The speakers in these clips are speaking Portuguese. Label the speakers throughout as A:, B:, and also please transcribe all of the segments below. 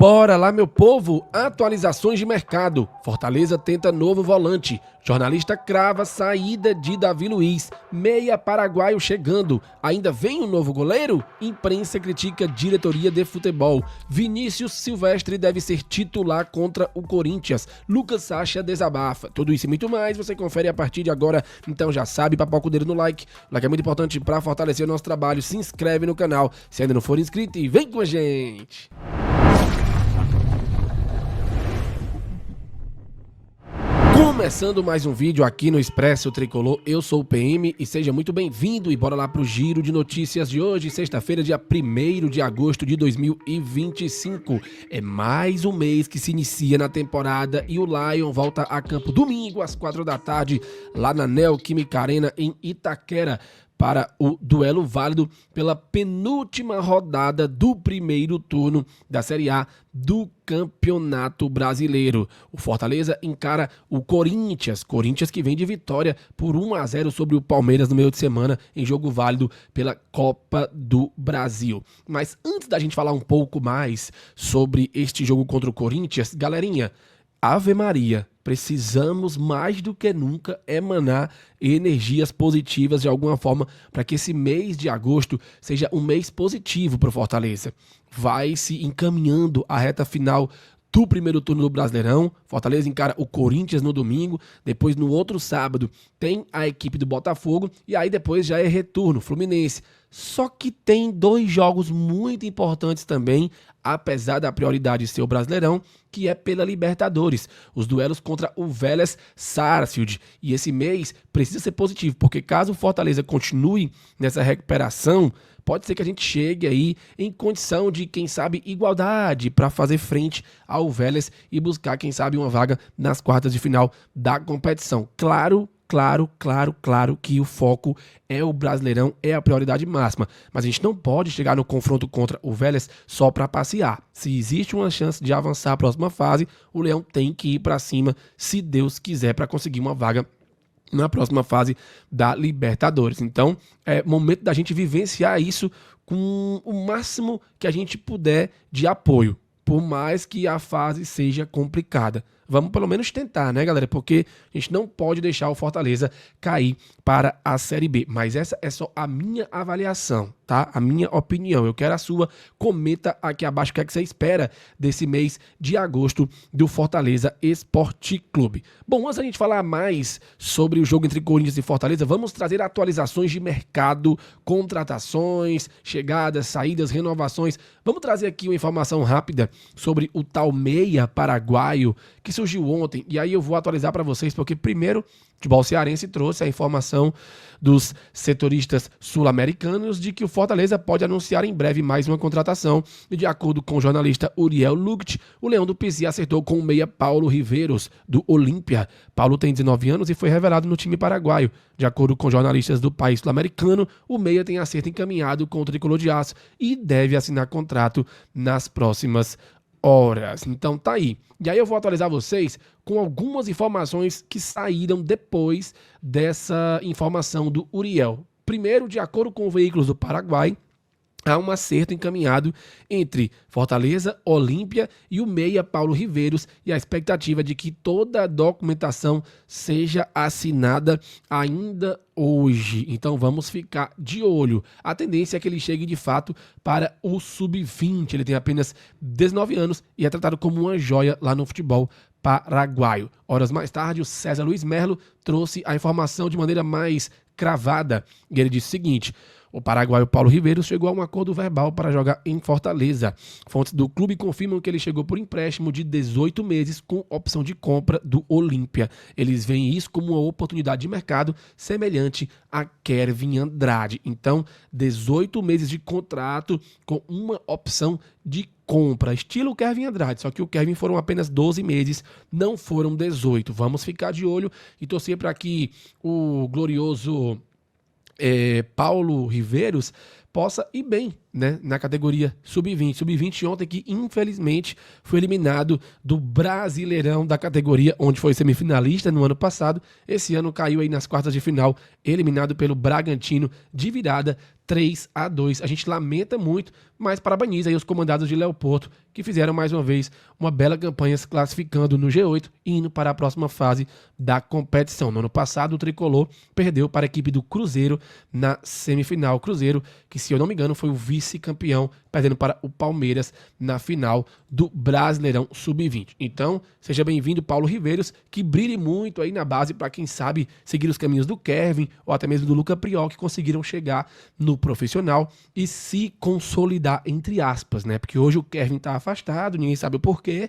A: Bora lá, meu povo! Atualizações de mercado. Fortaleza tenta novo volante. Jornalista crava saída de Davi Luiz. Meia paraguaio chegando. Ainda vem um novo goleiro? Imprensa critica diretoria de futebol. Vinícius Silvestre deve ser titular contra o Corinthians. Lucas Sacha desabafa. Tudo isso e muito mais você confere a partir de agora. Então já sabe, papoca o dedo no like. O like é muito importante para fortalecer o nosso trabalho. Se inscreve no canal se ainda não for inscrito e vem com a gente! Começando mais um vídeo aqui no Expresso Tricolor, eu sou o PM e seja muito bem-vindo e bora lá pro giro de notícias de hoje, sexta-feira, dia 1º de agosto de 2025. É mais um mês que se inicia na temporada e o Lion volta a campo domingo às 4 da tarde lá na Neoquímica Arena em Itaquera, para o duelo válido pela penúltima rodada do primeiro turno da Série A do Campeonato Brasileiro. O Fortaleza encara o Corinthians que vem de vitória por 1-0 sobre o Palmeiras no meio de semana em jogo válido pela Copa do Brasil. Mas antes da gente falar um pouco mais sobre este jogo contra o Corinthians, galerinha, Ave Maria, precisamos mais do que nunca emanar energias positivas de alguma forma para que esse mês de agosto seja um mês positivo para o Fortaleza. Vai se encaminhando a reta final do primeiro turno do Brasileirão. Fortaleza encara o Corinthians no domingo, depois no outro sábado tem a equipe do Botafogo e aí depois já é retorno, Fluminense. Só que tem dois jogos muito importantes também, apesar da prioridade ser o Brasileirão, que é pela Libertadores, os duelos contra o Vélez Sarsfield. E esse mês precisa ser positivo, porque caso o Fortaleza continue nessa recuperação, pode ser que a gente chegue aí em condição de, quem sabe, igualdade para fazer frente ao Vélez e buscar, quem sabe, uma vaga nas quartas de final da competição. Claro que o foco é o Brasileirão, é a prioridade máxima, mas a gente não pode chegar no confronto contra o Vélez só para passear. Se existe uma chance de avançar a próxima fase, o Leão tem que ir para cima, se Deus quiser, para conseguir uma vaga na próxima fase da Libertadores. Então, é momento da gente vivenciar isso com o máximo que a gente puder de apoio, por mais que a fase seja complicada. Vamos pelo menos tentar, né, galera? Porque a gente não pode deixar o Fortaleza cair para a Série B. Mas essa é só a minha avaliação, tá? A minha opinião. Eu quero a sua. Comenta aqui abaixo o que é que você espera desse mês de agosto do Fortaleza Esporte Clube. Bom, antes da gente falar mais sobre o jogo entre Corinthians e Fortaleza, vamos trazer atualizações de mercado, contratações, chegadas, saídas, renovações. Vamos trazer aqui uma informação rápida sobre o tal meia paraguaio que surgiu ontem, e aí eu vou atualizar para vocês, porque primeiro o futebol cearense trouxe a informação dos setoristas sul-americanos de que o Fortaleza pode anunciar em breve mais uma contratação, e de acordo com o jornalista Uriel Lugt, o Leão do Pizi acertou com o meia Paulo Riveiros, do Olímpia. Paulo tem 19 anos e foi revelado no time paraguaio. De acordo com jornalistas do país sul-americano, o meia tem acerto encaminhado com o Tricolor de Aço e deve assinar contrato nas próximas horas. Então tá aí. E aí eu vou atualizar vocês com algumas informações que saíram depois dessa informação do Uriel. Primeiro, de acordo com veículos do Paraguai, há um acerto encaminhado entre Fortaleza, Olímpia e o meia Paulo Riveiros, e a expectativa de que toda a documentação seja assinada ainda hoje. Então vamos ficar de olho. A tendência é que ele chegue de fato para o sub-20. Ele tem apenas 19 anos e é tratado como uma joia lá no futebol paraguaio. Horas mais tarde, o César Luiz Merlo trouxe a informação de maneira mais cravada. E ele disse o seguinte: o paraguaio Paulo Riveiros chegou a um acordo verbal para jogar em Fortaleza. Fontes do clube confirmam que ele chegou por empréstimo de 18 meses com opção de compra do Olímpia. Eles veem isso como uma oportunidade de mercado semelhante a Kevin Andrade. Então, 18 meses de contrato com uma opção de compra, estilo Kevin Andrade, só que o Kevin foram apenas 12 meses, não foram 18. Vamos ficar de olho e torcer para que o glorioso Paulo Riveiros possa ir bem né, na categoria sub-20. Sub-20 ontem que, infelizmente, foi eliminado do Brasileirão da categoria, onde foi semifinalista no ano passado. Esse ano caiu aí nas quartas de final, eliminado pelo Bragantino de virada 3-2. A gente lamenta muito, mas parabeniza aí os comandados de Léo Porto, que fizeram mais uma vez uma bela campanha se classificando no G8 e indo para a próxima fase da competição. No ano passado, o Tricolor perdeu para a equipe do Cruzeiro na semifinal. Cruzeiro, que se eu não me engano foi o vice-campeão, perdendo para o Palmeiras na final do Brasileirão Sub-20. Então, seja bem-vindo, Paulo Riveiros, que brilhe muito aí na base para quem sabe seguir os caminhos do Kevin ou até mesmo do Luca Priol, que conseguiram chegar no profissional e se consolidar, entre aspas, né? Porque hoje o Kevin tá afastado, ninguém sabe o porquê,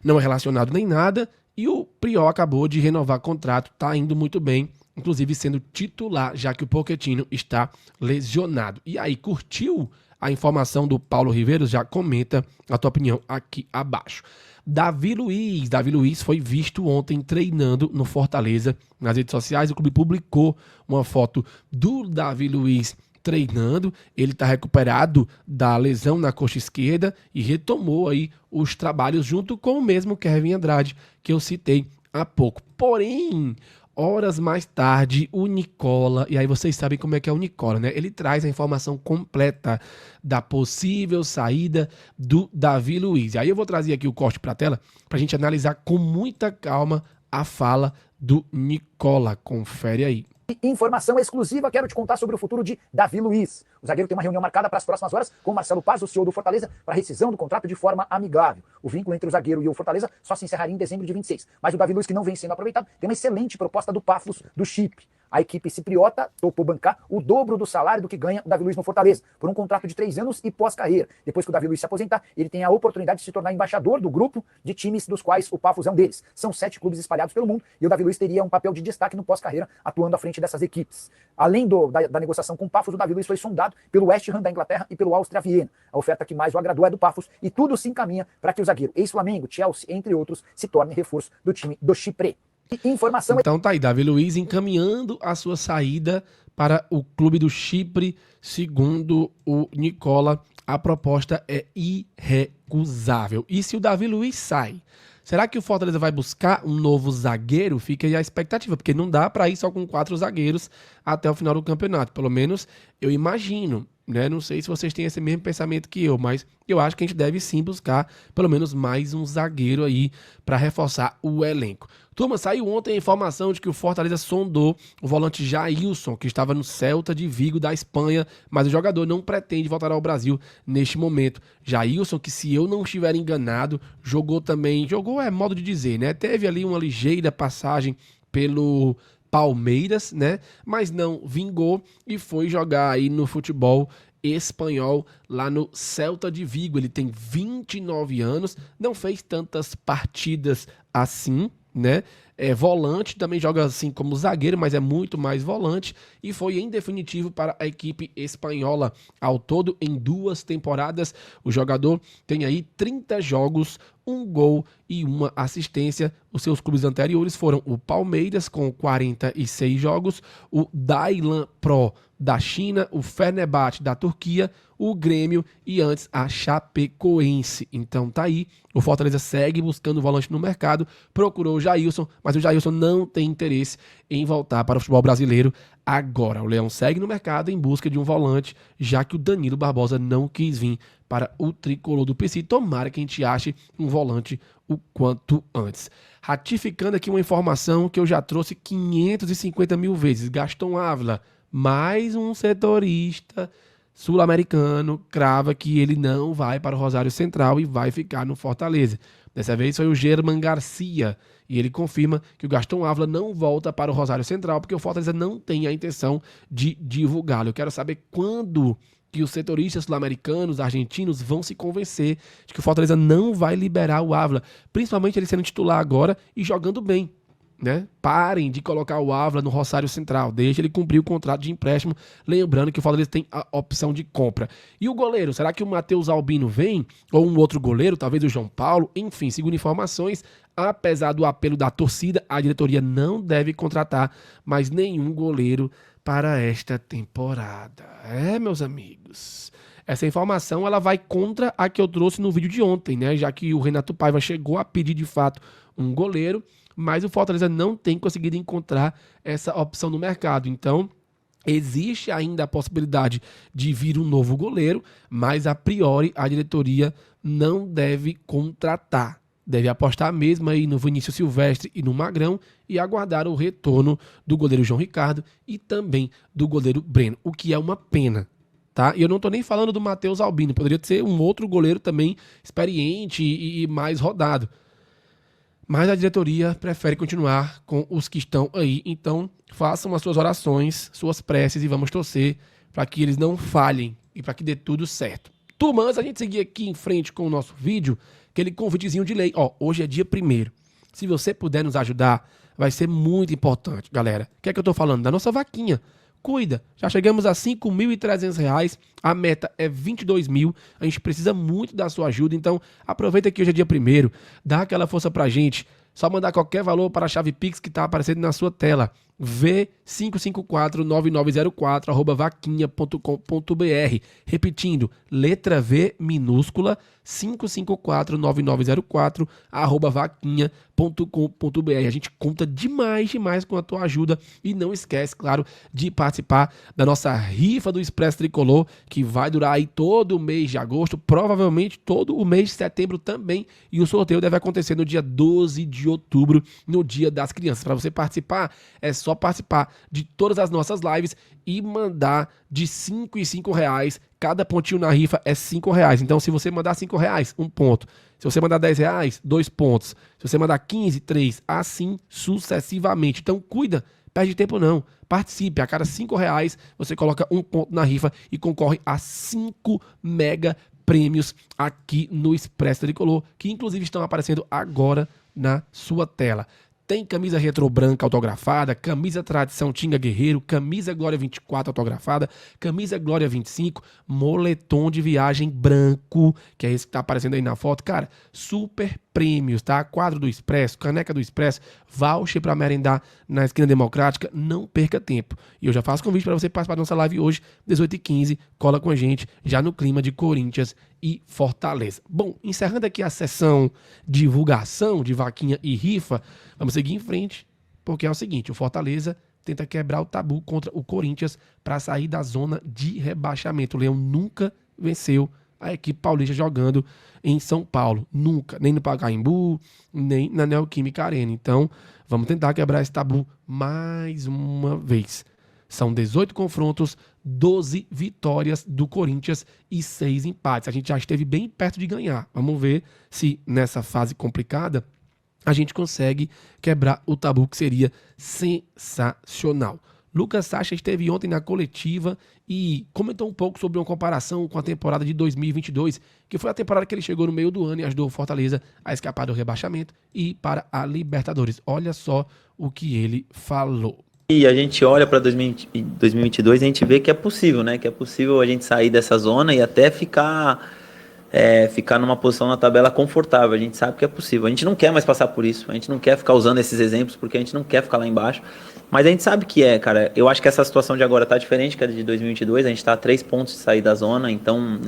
A: não é relacionado nem nada, e o Priol acabou de renovar contrato, tá indo muito bem, inclusive sendo titular, já que o Pochettino está lesionado. E aí, curtiu a informação do Paulo Riveiros? Já comenta a tua opinião aqui abaixo. Davi Luiz foi visto ontem treinando no Fortaleza nas redes sociais. O clube publicou uma foto do Davi Luiz treinando. Ele está recuperado da lesão na coxa esquerda e retomou aí os trabalhos junto com o mesmo Kevin Andrade que eu citei há pouco. Porém, horas mais tarde, o Nicola, e aí vocês sabem como é que é o Nicola, né? Ele traz a informação completa da possível saída do Davi Luiz. E aí eu vou trazer aqui o corte para a tela para a gente analisar com muita calma a fala do Nicola. Confere aí.
B: Informação exclusiva, quero te contar sobre o futuro de Davi Luiz. O zagueiro tem uma reunião marcada para as próximas horas com Marcelo Paz, o CEO do Fortaleza, para rescisão do contrato de forma amigável. O vínculo entre o zagueiro e o Fortaleza só se encerraria em dezembro de 26. Mas o Davi Luiz, que não vem sendo aproveitado, tem uma excelente proposta do Pafos, do Chipre. A equipe cipriota topou bancar o dobro do salário do que ganha o Davi Luiz no Fortaleza, por um contrato de 3 anos e pós-carreira. Depois que o Davi Luiz se aposentar, ele tem a oportunidade de se tornar embaixador do grupo de times dos quais o Pafos é um deles. São 7 clubes espalhados pelo mundo e o Davi Luiz teria um papel de destaque no pós-carreira, atuando à frente dessas equipes. Além da negociação com o Pafos, o Davi Luiz foi sondado pelo West Ham da Inglaterra e pelo Áustria Viena. A oferta que mais o agradou é do Pafos e tudo se encaminha para que o zagueiro ex-Flamengo, Chelsea, entre outros, se torne reforço do time do Chipre. Informação...
A: Então tá aí, Davi Luiz encaminhando a sua saída para o clube do Chipre. Segundo o Nicola, a proposta é irrecusável. E se o Davi Luiz sai, será que o Fortaleza vai buscar um novo zagueiro? Fica aí a expectativa, porque não dá para ir só com 4 zagueiros até o final do campeonato. Pelo menos eu imagino, né? Não sei se vocês têm esse mesmo pensamento que eu, mas eu acho que a gente deve sim buscar pelo menos mais um zagueiro aí para reforçar o elenco. Turma, saiu ontem a informação de que o Fortaleza sondou o volante Jailson, que estava no Celta de Vigo da Espanha, mas o jogador não pretende voltar ao Brasil neste momento. Jailson, que se eu não estiver enganado, jogou é modo de dizer, né? Teve ali uma ligeira passagem pelo Palmeiras, né? Mas não vingou e foi jogar aí no futebol espanhol lá no Celta de Vigo. Ele tem 29 anos, não fez tantas partidas assim, né? É volante, também joga assim como zagueiro, mas é muito mais volante e foi em definitivo para a equipe espanhola. Ao todo, em 2 temporadas, o jogador tem aí 30 jogos, 1 gol e 1 assistência. Os seus clubes anteriores foram o Palmeiras, com 46 jogos, o Dailan Pro da China, o Fenerbahçe da Turquia, o Grêmio e antes a Chapecoense. Então tá aí, o Fortaleza segue buscando volante no mercado, procurou o Jailson, mas o Jailson não tem interesse em voltar para o futebol brasileiro agora. O Leão segue no mercado em busca de um volante, já que o Danilo Barbosa não quis vir para o tricolor do PC. Tomara que a gente ache um volante o quanto antes. Ratificando aqui uma informação que eu já trouxe 550 mil vezes. Gaston Ávila, mais um setorista sul-americano, crava que ele não vai para o Rosário Central e vai ficar no Fortaleza. Dessa vez foi o German Garcia e ele confirma que o Gaston Ávila não volta para o Rosário Central porque o Fortaleza não tem a intenção de divulgá-lo. Eu quero saber quando que os setoristas sul-americanos, argentinos, vão se convencer de que o Fortaleza não vai liberar o Ávila, principalmente ele sendo titular agora e jogando bem, né? Parem de colocar o Ávila no Rosário Central, deixa ele cumprir o contrato de empréstimo, lembrando que o Fortaleza tem a opção de compra. E o goleiro, será que o Matheus Albino vem? Ou um outro goleiro, talvez o João Paulo? Enfim, segundo informações, apesar do apelo da torcida, a diretoria não deve contratar mais nenhum goleiro para esta temporada. Meus amigos, essa informação ela vai contra a que eu trouxe no vídeo de ontem, né? Já que o Renato Paiva chegou a pedir de fato um goleiro, mas o Fortaleza não tem conseguido encontrar essa opção no mercado. Então, existe ainda a possibilidade de vir um novo goleiro, mas a priori a diretoria não deve contratar. Deve apostar mesmo aí no Vinícius Silvestre e no Magrão e aguardar o retorno do goleiro João Ricardo e também do goleiro Breno, o que é uma pena, tá? E eu não tô nem falando do Matheus Albino, poderia ser um outro goleiro também experiente e mais rodado. Mas a diretoria prefere continuar com os que estão aí. Então, façam as suas orações, suas preces e vamos torcer para que eles não falhem e para que dê tudo certo. Turma, antes a gente seguir aqui em frente com o nosso vídeo, aquele convitezinho de lei. Ó, hoje é dia 1º. Se você puder nos ajudar, vai ser muito importante, galera. O que é que eu tô falando? Da nossa vaquinha. Cuida, já chegamos a R$ 5.300, a meta é 22 mil, a gente precisa muito da sua ajuda, então aproveita que hoje é dia 1º, dá aquela força pra gente, só mandar qualquer valor para a chave Pix que tá aparecendo na sua tela, v5549904@vaquinha.com.br, repetindo, letra V minúscula, 5549904@vaquinha.com.br. A gente conta demais com a tua ajuda e não esquece, claro, de participar da nossa rifa do Expresso Tricolor, que vai durar aí todo o mês de agosto, provavelmente todo o mês de setembro também, e o sorteio deve acontecer no dia 12 de outubro, no Dia das Crianças. Para você participar, é só participar de todas as nossas lives e mandar de 5 e 5 reais. Cada pontinho na rifa é 5 reais. Então, se você mandar 5 reais, 1 ponto. Se você mandar 10 reais, 2 pontos. Se você mandar 15, 3. Assim sucessivamente. Então, cuida. Perde tempo não. Participe. A cada 5 reais, você coloca 1 ponto na rifa e concorre a 5 mega prêmios aqui no Expresso Tricolor, que inclusive estão aparecendo agora na sua tela. Tem camisa retrô branca autografada, camisa tradição Tinga Guerreiro, camisa Glória 24 autografada, camisa Glória 25, moletom de viagem branco, que é esse que tá aparecendo aí na foto. Cara, super prêmios, tá? Quadro do Expresso, caneca do Expresso, voucher para merendar na Esquina Democrática. Não perca tempo. E eu já faço convite para você participar da nossa live hoje, 18h15. Cola com a gente, já no clima de Corinthians e Fortaleza. Bom, encerrando aqui a sessão divulgação de vaquinha e rifa, vamos seguir em frente, porque é o seguinte, o Fortaleza tenta quebrar o tabu contra o Corinthians para sair da zona de rebaixamento. O Leão nunca venceu a equipe paulista jogando em São Paulo. Nunca. Nem no Pacaembu, nem na Neoquímica Arena. Então, vamos tentar quebrar esse tabu mais uma vez. São 18 confrontos, 12 vitórias do Corinthians e 6 empates. A gente já esteve bem perto de ganhar. Vamos ver se nessa fase complicada a gente consegue quebrar o tabu, que seria sensacional. Lucas Sacha esteve ontem na coletiva e comentou um pouco sobre uma comparação com a temporada de 2022, que foi a temporada que ele chegou no meio do ano e ajudou o Fortaleza a escapar do rebaixamento e ir para a Libertadores. Olha só o que ele falou.
C: E a gente olha para 2022 e a gente vê que é possível, né? Que é possível a gente sair dessa zona e até ficar numa posição na tabela confortável. A gente sabe que é possível. A gente não quer mais passar por isso. A gente não quer ficar usando esses exemplos porque a gente não quer ficar lá embaixo. Mas a gente sabe que cara. Eu acho que essa situação de agora tá diferente que a de 2022. A gente tá a 3 pontos de sair da zona. Então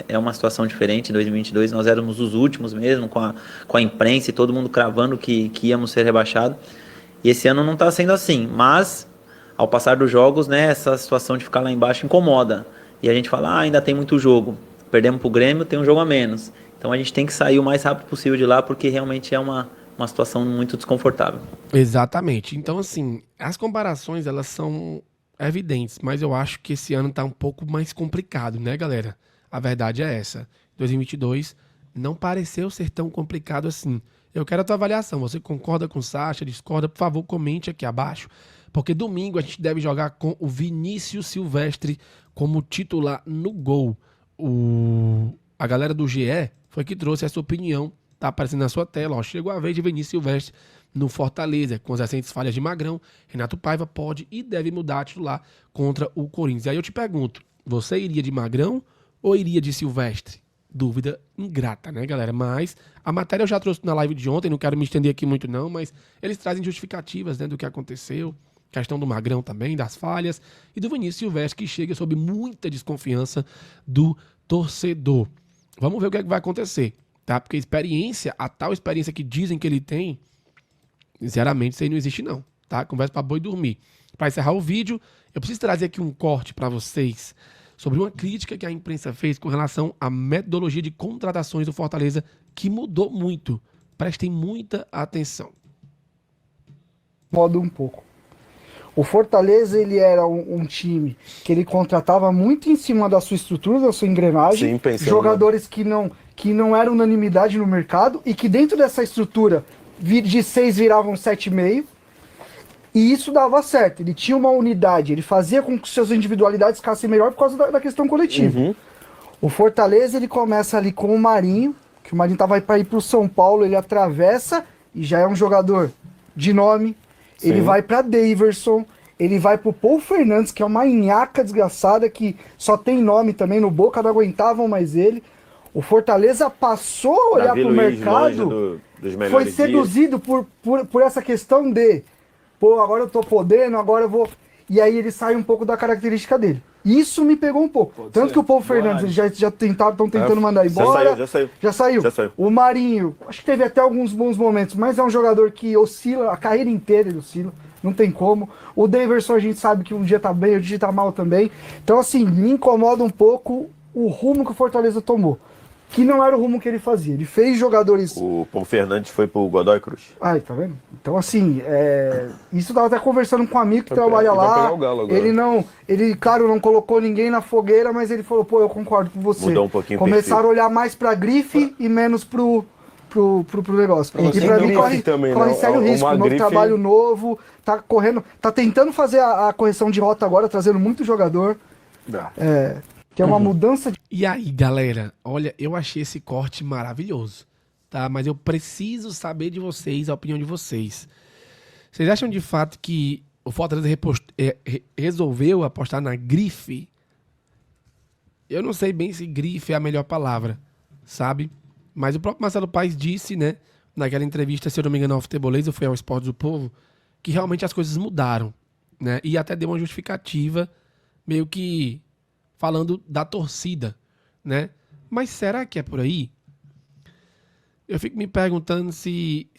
C: é uma situação diferente. Em 2022 nós éramos os últimos mesmo, com a imprensa e todo mundo cravando que íamos ser rebaixados. E esse ano não tá sendo assim. Mas ao passar dos jogos, né, essa situação de ficar lá embaixo incomoda. E a gente fala, ainda tem muito jogo. Perdemos pro Grêmio, tem um jogo a menos. Então a gente tem que sair o mais rápido possível de lá, porque realmente é uma situação muito desconfortável.
A: Exatamente. Então, assim, as comparações, elas são evidentes, mas eu acho que esse ano tá um pouco mais complicado, né, galera? A verdade é essa. 2022 não pareceu ser tão complicado assim. Eu quero a tua avaliação. Você concorda com o Sacha? Discorda? Por favor, comente aqui abaixo. Porque domingo a gente deve jogar com o Vinícius Silvestre como titular no gol. A galera do GE foi que trouxe essa opinião, tá aparecendo na sua tela, ó. Chegou a vez de Vinícius Silvestre no Fortaleza, com as recentes falhas de Magrão, Renato Paiva pode e deve mudar a titular contra o Corinthians. E aí eu te pergunto, você iria de Magrão ou iria de Silvestre? Dúvida ingrata, né, galera? Mas a matéria eu já trouxe na live de ontem, não quero me estender aqui muito não, mas eles trazem justificativas, né, do que aconteceu. Questão do Magrão também, das falhas, e do Vinícius Silvestre, que chega sob muita desconfiança do torcedor. Vamos ver o que é que vai acontecer, tá? Porque experiência, a tal experiência que dizem que ele tem, sinceramente, isso aí não existe não, tá? Conversa pra boi dormir. Para encerrar o vídeo, eu preciso trazer aqui um corte para vocês sobre uma crítica que a imprensa fez com relação à metodologia de contratações do Fortaleza, que mudou muito. Prestem muita atenção.
D: Modo um pouco. O Fortaleza, ele era um time que ele contratava muito em cima da sua estrutura, da sua engrenagem, jogadores que não eram unanimidade no mercado e que dentro dessa estrutura de 6 viravam 7,5. E isso dava certo, ele tinha uma unidade, ele fazia com que suas individualidades ficassem melhor por causa da questão coletiva.
E: Uhum.
D: O Fortaleza, ele começa ali com o Marinho, que o Marinho tava para ir pro São Paulo, ele atravessa e já é um jogador de nome.
E: Sim.
D: Ele vai para Daverson, ele vai pro Paul Fernandes, que é uma nhaca desgraçada, que só tem nome também, no Boca não aguentavam mais ele. O Fortaleza passou a olhar pro mercado, foi seduzido por essa questão de pô, agora eu tô podendo, agora eu vou... E aí ele sai um pouco da característica dele. Isso me pegou um pouco. Tanto que o Paulo Fernandes eles já estão tentando mandar embora. Já saiu. O Marinho, acho que teve até alguns bons momentos, mas é um jogador que oscila, a carreira inteira ele oscila. Não tem como. O Daverson a gente sabe que um dia tá bem, outro dia tá mal também. Então assim, me incomoda um pouco o rumo que o Fortaleza tomou. Que não era o rumo que ele fazia. Ele fez jogadores...
E: O Paulo Fernandes foi pro Godoy Cruz.
D: Ai, tá vendo? Então, assim, isso eu tava até conversando com um amigo que trabalha lá. Ele, claro, não colocou ninguém na fogueira, mas ele falou, pô, eu concordo com você.
E: Mudou um pouquinho.
D: Começaram a olhar mais pra grife e menos pro negócio. E pra mim corre sério risco. Um novo trabalho novo, tá correndo, tá tentando fazer a correção de rota agora, trazendo muito jogador. Que é uma mudança de...
A: E aí, galera, olha, eu achei esse corte maravilhoso, tá? Mas eu preciso saber de vocês, a opinião de vocês. Vocês acham de fato que o Fortaleza resolveu apostar na grife? Eu não sei bem se grife é a melhor palavra, sabe? Mas o próprio Marcelo Paes disse, né, naquela entrevista, se eu não me engano, ao Futebolês, ou foi ao Esporte do Povo, que realmente as coisas mudaram, né? E até deu uma justificativa, meio que... falando da torcida, né? Mas será que é por aí? Eu fico me perguntando se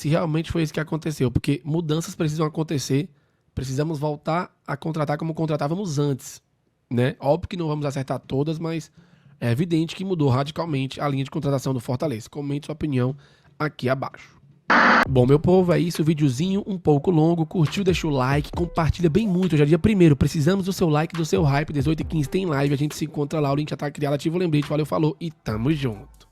A: realmente foi isso que aconteceu, porque mudanças precisam acontecer, precisamos voltar a contratar como contratávamos antes, né? Óbvio que não vamos acertar todas, mas é evidente que mudou radicalmente a linha de contratação do Fortaleza. Comente sua opinião aqui abaixo. Bom, meu povo, é isso, videozinho um pouco longo, curtiu, deixa o like, compartilha bem muito, hoje é dia 1º, precisamos do seu like, do seu hype, 18h15 tem live, a gente se encontra lá, o link já tá criado, ativa o lembrete, valeu, falou e tamo junto.